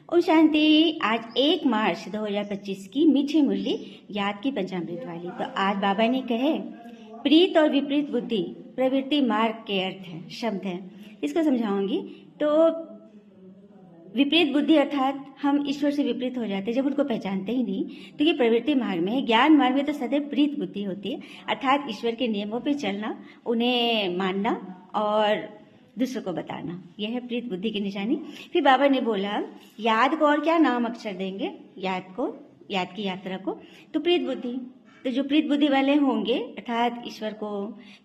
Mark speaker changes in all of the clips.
Speaker 1: ओम शांति। आज 1 मार्च 2025 की मीठी मुरली याद की पंचामृत वाली। तो आज बाबा ने कहे प्रीत और विपरीत बुद्धि प्रवृत्ति मार्ग के अर्थ है, शब्द है, इसको समझाऊंगी। तो विपरीत बुद्धि अर्थात हम ईश्वर से विपरीत हो जाते हैं जब उनको पहचानते ही नहीं, तो ये प्रवृत्ति मार्ग में है। ज्ञान मार्ग में तो सदैव प्रीत बुद्धि होती है, अर्थात ईश्वर के नियमों पे चलना, उन्हें मानना और दूसरों को बताना, यह है प्रीत बुद्धि की निशानी। फिर बाबा ने बोला याद को और क्या नाम अक्षर देंगे, याद की यात्रा को, तो प्रीत बुद्धि। तो जो प्रीत बुद्धि वाले होंगे अर्थात ईश्वर को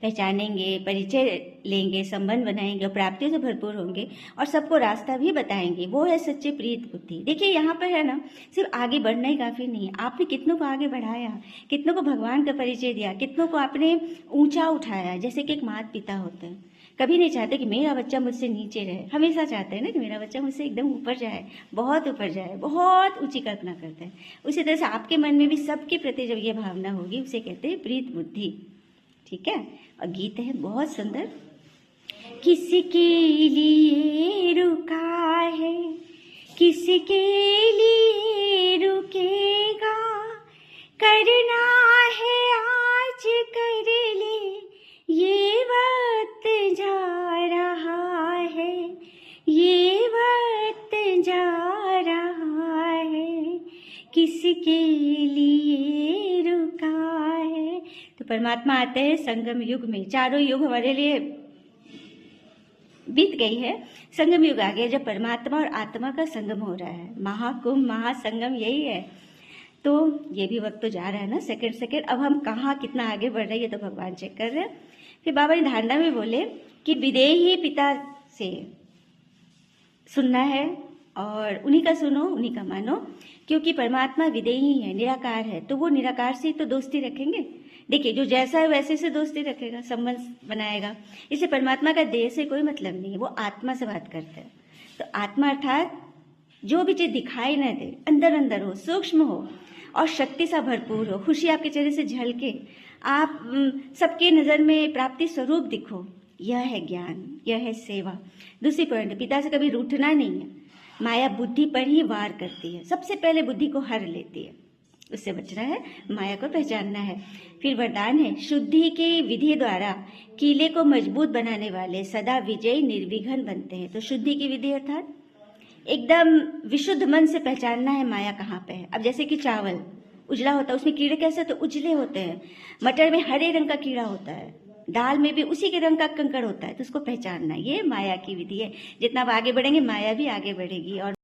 Speaker 1: पहचानेंगे, परिचय लेंगे, संबंध बनाएंगे और प्राप्तियों से भरपूर होंगे और सबको रास्ता भी बताएंगे, वो है सच्चे प्रीत बुद्धि। देखिए यहाँ पर है ना, सिर्फ आगे बढ़ना ही काफ़ी नहीं है। आपने कितनों को आगे बढ़ाया, कितनों को भगवान का परिचय दिया, कितनों को आपने ऊंचा उठाया। जैसे कि एक माता पिता होते हैं, कभी नहीं चाहते कि मेरा बच्चा मुझसे नीचे रहे, हमेशा चाहते हैं ना कि मेरा बच्चा मुझसे एकदम ऊपर जाए, बहुत ऊपर जाए, बहुत ऊंची कल्पना करते हैं। उसी तरह से आपके मन में भी सबके प्रति जब ये भावना होगी, उसे कहते हैं प्रीत बुद्धि। ठीक है। और गीत है बहुत सुंदर। किसके लिए रुका है, किसके लिए रुकेगा, करना है आज कर ले, ये वक्त जा रहा है, ये वक्त जा रहा है, किसके लिए रुका है। तो परमात्मा आते हैं संगम युग में। चारों युग हमारे लिए बीत गई है, संगम युग आ गया जब परमात्मा और आत्मा का संगम हो रहा है। महाकुंभ महासंगम यही है। तो ये भी वक्त तो जा रहा है ना, सेकंड। अब हम कहाँ कितना आगे बढ़ रहे हैं ये तो भगवान चेक कर रहे हैं। फिर बाबा ने धारणा में बोले कि विदेही पिता से सुनना है और उन्हीं का सुनो, उन्हीं का मानो, क्योंकि परमात्मा विदेही है, निराकार है। तो वो निराकार से तो दोस्ती रखेंगे। देखिए जो जैसा है वैसे से दोस्ती रखेगा, संबंध बनाएगा। इसे परमात्मा का देह से कोई मतलब नहीं है, वो आत्मा से बात करते हैं। तो आत्मा अर्थात जो भी चीज दिखाई न दे, अंदर अंदर हो, सूक्ष्म हो और शक्ति सा भरपूर हो, खुशी आपके चेहरे से झलके, आप सबके नजर में प्राप्ति स्वरूप दिखो, यह है ज्ञान, यह है सेवा। दूसरी पॉइंट, पिता से कभी रूठना नहीं है। माया बुद्धि पर ही वार करती है, सबसे पहले बुद्धि को हर लेती है, उससे बचना है, माया को पहचानना है। फिर वरदान है शुद्धि की विधि द्वारा किले को मजबूत बनाने वाले सदा विजयी निर्विघ्न बनते हैं। तो शुद्धि की विधि अर्थात एकदम विशुद्ध मन से पहचानना है माया कहाँ पे है। अब जैसे कि चावल उजला होता है, उसमें कीड़े कैसे तो उजले होते हैं, मटर में हरे रंग का कीड़ा होता है, दाल में भी उसी के रंग का कंकड़ होता है, तो उसको पहचानना, ये माया की विधि है। जितना आप आगे बढ़ेंगे माया भी आगे बढ़ेगी। और